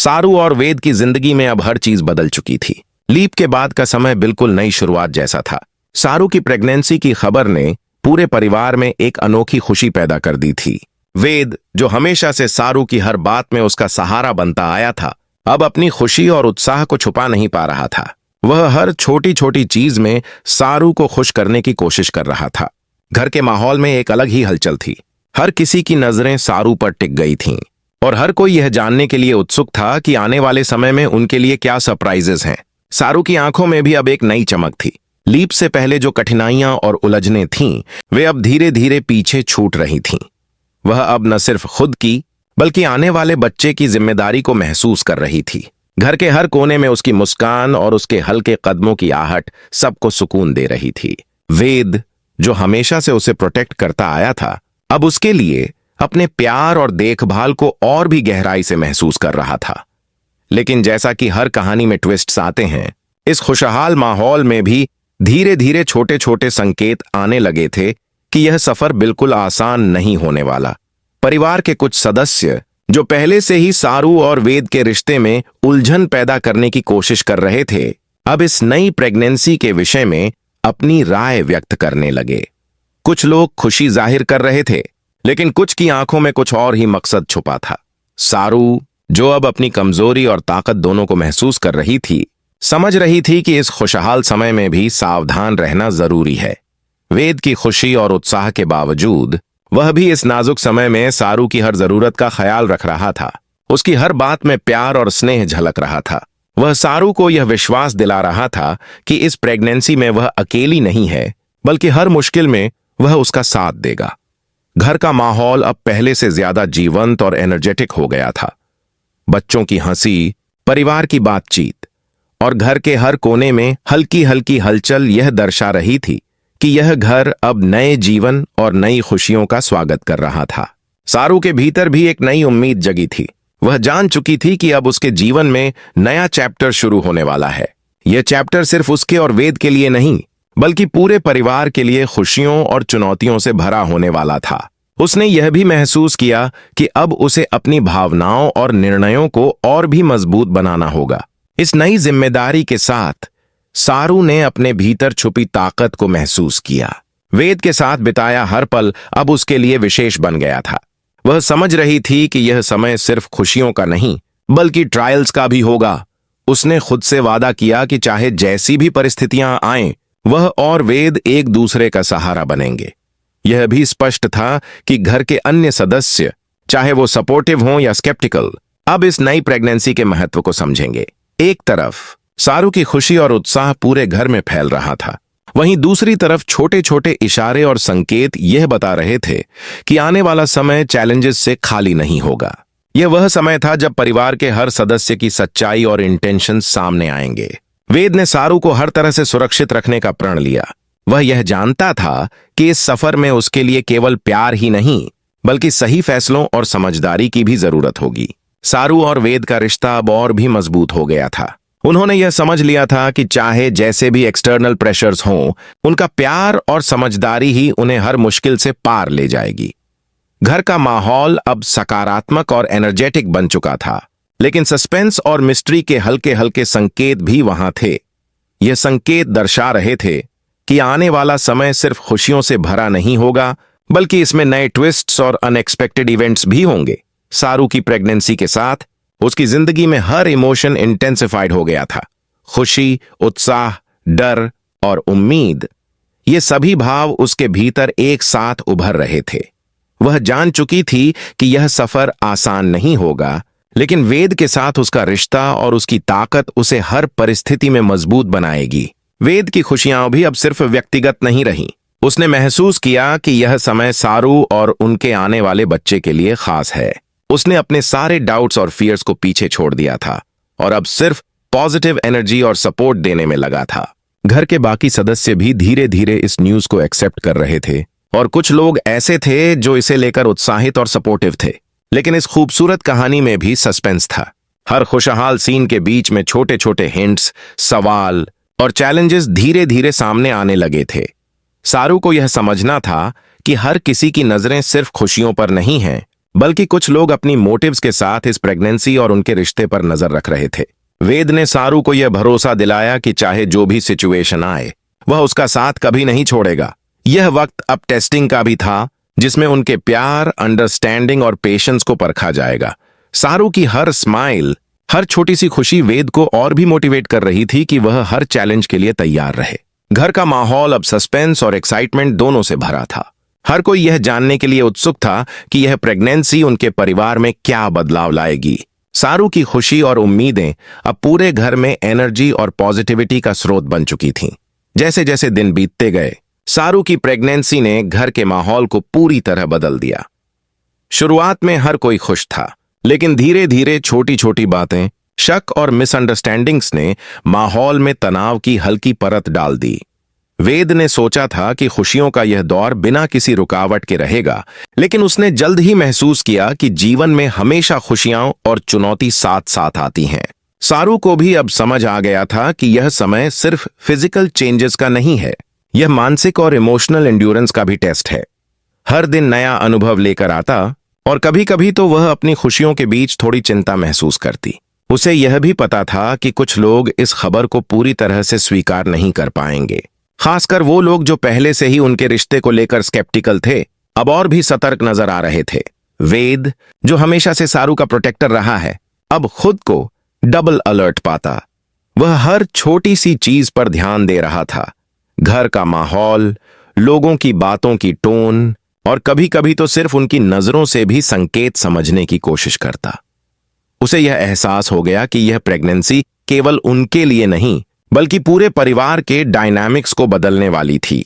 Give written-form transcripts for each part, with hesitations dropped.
सारू और वेद की जिंदगी में अब हर चीज बदल चुकी थी। लीप के बाद का समय बिल्कुल नई शुरुआत जैसा था। सारू की प्रेगनेंसी की खबर ने पूरे परिवार में एक अनोखी खुशी पैदा कर दी थी। वेद, जो हमेशा से सारू की हर बात में उसका सहारा बनता आया था, अब अपनी खुशी और उत्साह को छुपा नहीं पा रहा था। वह हर छोटी छोटी चीज में सारू को खुश करने की कोशिश कर रहा था। घर के माहौल में एक अलग ही हलचल थी। हर किसी की नजरें सारू पर टिक गई थीं और हर कोई यह जानने के लिए उत्सुक था कि आने वाले समय में उनके लिए क्या सरप्राइजेस हैं। सारू की आंखों में भी अब एक नई चमक थी। लीप से पहले जो कठिनाइयां और उलझनें थीं, वे अब धीरे धीरे पीछे छूट रही थीं। वह अब न सिर्फ खुद की बल्कि आने वाले बच्चे की जिम्मेदारी को महसूस कर रही थी। घर के हर कोने में उसकी मुस्कान और उसके हल्के कदमों की आहट सबको सुकून दे रही थी। वेद, जो हमेशा से उसे प्रोटेक्ट करता आया था, अब उसके लिए अपने प्यार और देखभाल को और भी गहराई से महसूस कर रहा था। लेकिन जैसा कि हर कहानी में ट्विस्ट्स आते हैं, इस खुशहाल माहौल में भी धीरे धीरे छोटे छोटे संकेत आने लगे थे कि यह सफर बिल्कुल आसान नहीं होने वाला। परिवार के कुछ सदस्य, जो पहले से ही सारू और वेद के रिश्ते में उलझन पैदा करने की कोशिश कर रहे थे, अब इस नई प्रेगनेंसी के विषय में अपनी राय व्यक्त करने लगे। कुछ लोग खुशी जाहिर कर रहे थे, लेकिन कुछ की आंखों में कुछ और ही मकसद छुपा था। सारू, जो अब अपनी कमजोरी और ताकत दोनों को महसूस कर रही थी, समझ रही थी कि इस खुशहाल समय में भी सावधान रहना जरूरी है। वेद की खुशी और उत्साह के बावजूद वह भी इस नाजुक समय में सारू की हर जरूरत का ख्याल रख रहा था। उसकी हर बात में प्यार और स्नेह झलक रहा था। वह सारू को यह विश्वास दिला रहा था कि इस प्रेगनेंसी में वह अकेली नहीं है, बल्कि हर मुश्किल में वह उसका साथ देगा। घर का माहौल अब पहले से ज्यादा जीवंत और एनर्जेटिक हो गया था। बच्चों की हंसी, परिवार की बातचीत और घर के हर कोने में हल्की हल्की हलचल यह दर्शा रही थी कि यह घर अब नए जीवन और नई खुशियों का स्वागत कर रहा था। सारू के भीतर भी एक नई उम्मीद जगी थी। वह जान चुकी थी कि अब उसके जीवन में नया चैप्टर शुरू होने वाला है। यह चैप्टर सिर्फ उसके और वेद के लिए नहीं, बल्कि पूरे परिवार के लिए खुशियों और चुनौतियों से भरा होने वाला था। उसने यह भी महसूस किया कि अब उसे अपनी भावनाओं और निर्णयों को और भी मजबूत बनाना होगा। इस नई जिम्मेदारी के साथ सारू ने अपने भीतर छुपी ताकत को महसूस किया। वेद के साथ बिताया हर पल अब उसके लिए विशेष बन गया था। वह समझ रही थी कि यह समय सिर्फ खुशियों का नहीं, बल्कि ट्रायल्स का भी होगा। उसने खुद से वादा किया कि चाहे जैसी भी परिस्थितियां आएं, वह और वेद एक दूसरे का सहारा बनेंगे। यह भी स्पष्ट था कि घर के अन्य सदस्य, चाहे वो सपोर्टिव हों या स्केप्टिकल, अब इस नई प्रेगनेंसी के महत्व को समझेंगे। एक तरफ सारू की खुशी और उत्साह पूरे घर में फैल रहा था, वहीं दूसरी तरफ छोटे छोटे इशारे और संकेत यह बता रहे थे कि आने वाला समय चैलेंजेस से खाली नहीं होगा। यह वह समय था जब परिवार के हर सदस्य की सच्चाई और इंटेंशन सामने आएंगे। वेद ने सारू को हर तरह से सुरक्षित रखने का प्रण लिया। वह यह जानता था कि इस सफर में उसके लिए केवल प्यार ही नहीं, बल्कि सही फैसलों और समझदारी की भी जरूरत होगी। सारू और वेद का रिश्ता अब और भी मजबूत हो गया था। उन्होंने यह समझ लिया था कि चाहे जैसे भी एक्सटर्नल प्रेशर्स हों, उनका प्यार और समझदारी ही उन्हें हर मुश्किल से पार ले जाएगी। घर का माहौल अब सकारात्मक और एनर्जेटिक बन चुका था, लेकिन सस्पेंस और मिस्ट्री के हल्के हल्के संकेत भी वहां थे। यह संकेत दर्शा रहे थे कि आने वाला समय सिर्फ खुशियों से भरा नहीं होगा, बल्कि इसमें नए ट्विस्ट्स और अनएक्सपेक्टेड इवेंट्स भी होंगे। सारू की प्रेगनेंसी के साथ उसकी जिंदगी में हर इमोशन इंटेंसिफाइड हो गया था। खुशी, उत्साह, डर और उम्मीद, ये सभी भाव उसके भीतर एक साथ उभर रहे थे। वह जान चुकी थी कि यह सफर आसान नहीं होगा, लेकिन वेद के साथ उसका रिश्ता और उसकी ताकत उसे हर परिस्थिति में मजबूत बनाएगी। वेद की खुशियां भी अब सिर्फ व्यक्तिगत नहीं रहीं। उसने महसूस किया कि यह समय सारू और उनके आने वाले बच्चे के लिए खास है। उसने अपने सारे डाउट्स और फियर्स को पीछे छोड़ दिया था और अब सिर्फ पॉजिटिव एनर्जी और सपोर्ट देने में लगा था। घर के बाकी सदस्य भी धीरे धीरे इस न्यूज को एक्सेप्ट कर रहे थे और कुछ लोग ऐसे थे जो इसे लेकर उत्साहित और सपोर्टिव थे। लेकिन इस खूबसूरत कहानी में भी सस्पेंस था। हर खुशहाल सीन के बीच में छोटे छोटे हिंट्स, सवाल और चैलेंजेस धीरे धीरे सामने आने लगे थे। सारू को यह समझना था कि हर किसी की नजरें सिर्फ खुशियों पर नहीं हैं, बल्कि कुछ लोग अपनी मोटिव्स के साथ इस प्रेगनेंसी और उनके रिश्ते पर नजर रख रहे थे। वेद ने सारू को यह भरोसा दिलाया कि चाहे जो भी सिचुएशन आए, वह उसका साथ कभी नहीं छोड़ेगा। यह वक्त अब टेस्टिंग का भी था, जिसमें उनके प्यार, अंडरस्टैंडिंग और पेशेंस को परखा जाएगा। सारू की हर स्माइल, हर छोटी सी खुशी वेद को और भी मोटिवेट कर रही थी कि वह हर चैलेंज के लिए तैयार रहे। घर का माहौल अब सस्पेंस और एक्साइटमेंट दोनों से भरा था। हर कोई यह जानने के लिए उत्सुक था कि यह प्रेगनेंसी उनके परिवार में क्या बदलाव लाएगी। सारू की खुशी और उम्मीदें अब पूरे घर में एनर्जी और पॉजिटिविटी का स्रोत बन चुकी थीं। जैसे जैसे दिन बीतते गए, सारू की प्रेगनेंसी ने घर के माहौल को पूरी तरह बदल दिया। शुरुआत में हर कोई खुश था, लेकिन धीरे धीरे छोटी छोटी बातें, शक और मिसअंडरस्टैंडिंग्स ने माहौल में तनाव की हल्की परत डाल दी। वेद ने सोचा था कि खुशियों का यह दौर बिना किसी रुकावट के रहेगा, लेकिन उसने जल्द ही महसूस किया कि जीवन में हमेशा खुशियां और चुनौती साथ साथ आती हैं। सारू को भी अब समझ आ गया था कि यह समय सिर्फ फिजिकल चेंजेस का नहीं है, यह मानसिक और इमोशनल एंड्योरेंस का भी टेस्ट है। हर दिन नया अनुभव लेकर आता और कभी कभी तो वह अपनी खुशियों के बीच थोड़ी चिंता महसूस करती। उसे यह भी पता था कि कुछ लोग इस खबर को पूरी तरह से स्वीकार नहीं कर पाएंगे, खासकर वो लोग जो पहले से ही उनके रिश्ते को लेकर स्केप्टिकल थे, अब और भी सतर्क नजर आ रहे थे। वेद, जो हमेशा से सारू का प्रोटेक्टर रहा है, अब खुद को डबल अलर्ट पाता। वह हर छोटी सी चीज पर ध्यान दे रहा था, घर का माहौल, लोगों की बातों की टोन और कभी कभी तो सिर्फ उनकी नजरों से भी संकेत समझने की कोशिश करता। उसे यह एहसास हो गया कि यह प्रेगनेंसी केवल उनके लिए नहीं, बल्कि पूरे परिवार के डायनामिक्स को बदलने वाली थी।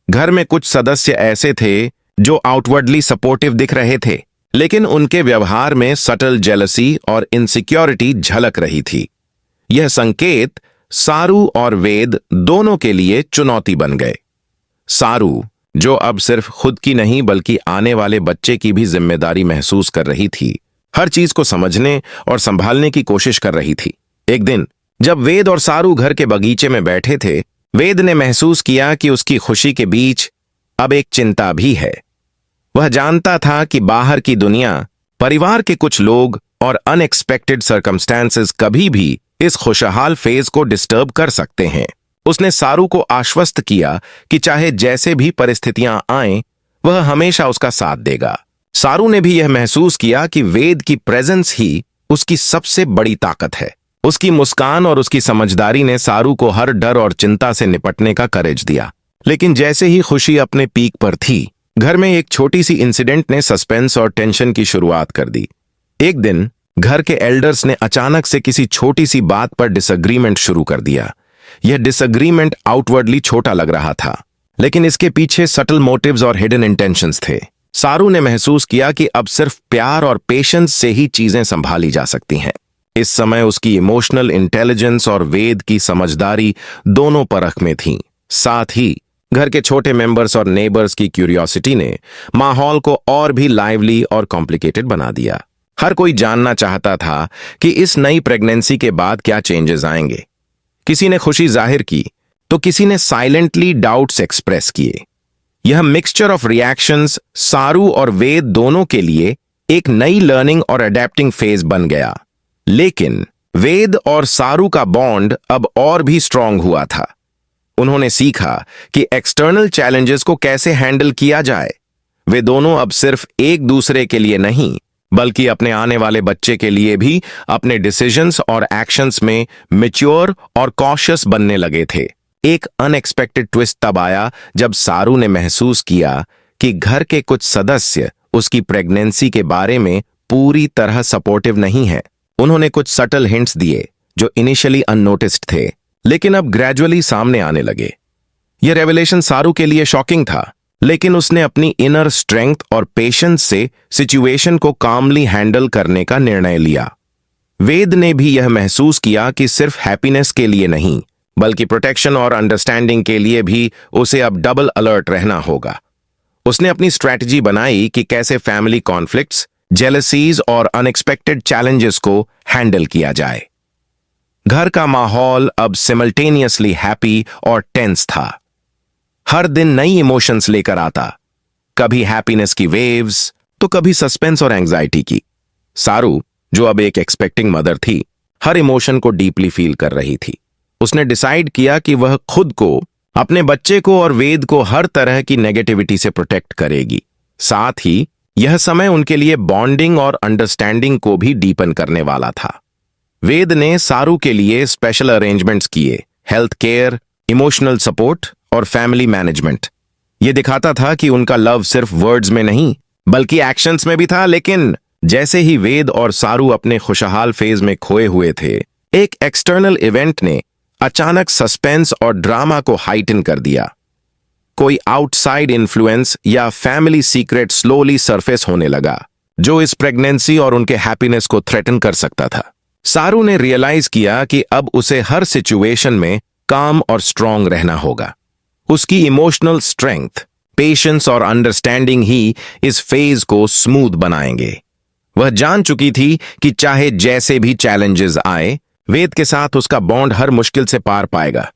घर में कुछ सदस्य ऐसे थे जो आउटवर्डली सपोर्टिव दिख रहे थे, लेकिन उनके व्यवहार में सटल जेलसी और इनसिक्योरिटी झलक रही थी। यह संकेत सारू और वेद दोनों के लिए चुनौती बन गए। सारू, जो अब सिर्फ खुद की नहीं बल्कि आने वाले बच्चे की भी जिम्मेदारी महसूस कर रही थी, हर चीज को समझने और संभालने की कोशिश कर रही थी। एक दिन जब वेद और सारू घर के बगीचे में बैठे थे, वेद ने महसूस किया कि उसकी खुशी के बीच अब एक चिंता भी है। वह जानता था कि बाहर की दुनिया, परिवार के कुछ लोग और अनएक्सपेक्टेड सर्कमस्टेंसेस कभी भी इस खुशहाल फेज को डिस्टर्ब कर सकते हैं। उसने सारू को आश्वस्त किया कि चाहे जैसे भी परिस्थितियां आएं, वह हमेशा उसका साथ देगा। सारू ने भी यह महसूस किया कि वेद की प्रेजेंस ही उसकी सबसे बड़ी ताकत है। उसकी मुस्कान और उसकी समझदारी ने सारू को हर डर और चिंता से निपटने का करेज दिया। लेकिन जैसे ही खुशी अपने पीक पर थी, घर में एक छोटी सी इंसिडेंट ने सस्पेंस और टेंशन की शुरुआत कर दी। एक दिन घर के एल्डर्स ने अचानक से किसी छोटी सी बात पर डिसएग्रीमेंट शुरू कर दिया। यह डिसएग्रीमेंट आउटवर्डली छोटा लग रहा था, लेकिन इसके पीछे सटल मोटिव्स और हिडन इंटेंशंस थे। सारू ने महसूस किया कि अब सिर्फ प्यार और पेशेंस से ही चीजें संभाली जा सकती हैं। इस समय उसकी इमोशनल इंटेलिजेंस और वेद की समझदारी दोनों परख में थीं। साथ ही घर के छोटे मेंबर्स और नेबर्स की क्यूरियोसिटी ने माहौल को और भी लाइवली और कॉम्प्लिकेटेड बना दिया। हर कोई जानना चाहता था कि इस नई प्रेगनेंसी के बाद क्या चेंजेस आएंगे। किसी ने खुशी जाहिर की तो किसी ने साइलेंटली डाउट्स एक्सप्रेस किए। यह मिक्सचर ऑफ रिएक्शंस सारू और वेद दोनों के लिए एक नई लर्निंग और अडेप्टिंग फेज बन गया। लेकिन वेद और सारू का बॉन्ड अब और भी स्ट्रांग हुआ था। उन्होंने सीखा कि एक्सटर्नल चैलेंजेस को कैसे हैंडल किया जाए। वे दोनों अब सिर्फ एक दूसरे के लिए नहीं, बल्कि अपने आने वाले बच्चे के लिए भी अपने डिसीजंस और एक्शंस में मैच्योर और कॉशियस बनने लगे थे। एक अनएक्सपेक्टेड ट्विस्ट तब आया जब सारू ने महसूस किया कि घर के कुछ सदस्य उसकी प्रेगनेंसी के बारे में पूरी तरह सपोर्टिव नहीं हैं। उन्होंने कुछ सटल हिंट्स दिए जो इनिशियली अननोटिस्ड थे, लेकिन अब ग्रेजुअली सामने आने लगे। यह रेवलेशन सारू के लिए शॉकिंग था, लेकिन उसने अपनी इनर स्ट्रेंथ और पेशेंस से सिचुएशन को कामली हैंडल करने का निर्णय लिया। वेद ने भी यह महसूस किया कि सिर्फ हैप्पीनेस के लिए नहीं, बल्कि प्रोटेक्शन और अंडरस्टैंडिंग के लिए भी उसे अब डबल अलर्ट रहना होगा। उसने अपनी स्ट्रैटेजी बनाई कि कैसे फैमिली कॉन्फ्लिक्ट्स, जेलसीज और अनएक्सपेक्टेड चैलेंजेस को हैंडल किया जाए। घर का माहौल अब सिमल्टेनियसली हैप्पी और टेंस था। हर दिन नई इमोशंस लेकर आता, कभी हैप्पीनेस की वेव्स, तो कभी सस्पेंस और एंग्जाइटी की। सारू, जो अब एक एक्सपेक्टिंग मदर थी, हर इमोशन को डीपली फील कर रही थी। उसने डिसाइड किया कि वह खुद को, अपने बच्चे को और वेद को हर तरह की नेगेटिविटी से प्रोटेक्ट करेगी। साथ ही यह समय उनके लिए बॉन्डिंग और अंडरस्टैंडिंग को भी डीपन करने वाला था। वेद ने सारू के लिए स्पेशल अरेंजमेंट्स किए, हेल्थ केयर, इमोशनल सपोर्ट और फैमिली मैनेजमेंट। यह दिखाता था कि उनका लव सिर्फ वर्ड्स में नहीं बल्कि एक्शंस में भी था। लेकिन जैसे ही वेद और सारू अपने खुशहाल फेज में खोए हुए थे, एक एक्सटर्नल इवेंट ने अचानक सस्पेंस और ड्रामा को हाइटन कर दिया। कोई आउटसाइड इन्फ्लुएंस या फैमिली सीक्रेट स्लोली सरफेस होने लगा, जो इस प्रेगनेंसी और उनके हैप्पीनेस को थ्रेटन कर सकता था। सारू ने रियलाइज किया कि अब उसे हर सिचुएशन में काम और स्ट्रांग रहना होगा। उसकी इमोशनल स्ट्रेंथ, पेशेंस और अंडरस्टैंडिंग ही इस फेज को स्मूथ बनाएंगे। वह जान चुकी थी कि चाहे जैसे भी चैलेंजेस आए, वेद के साथ उसका बॉन्ड हर मुश्किल से पार पाएगा।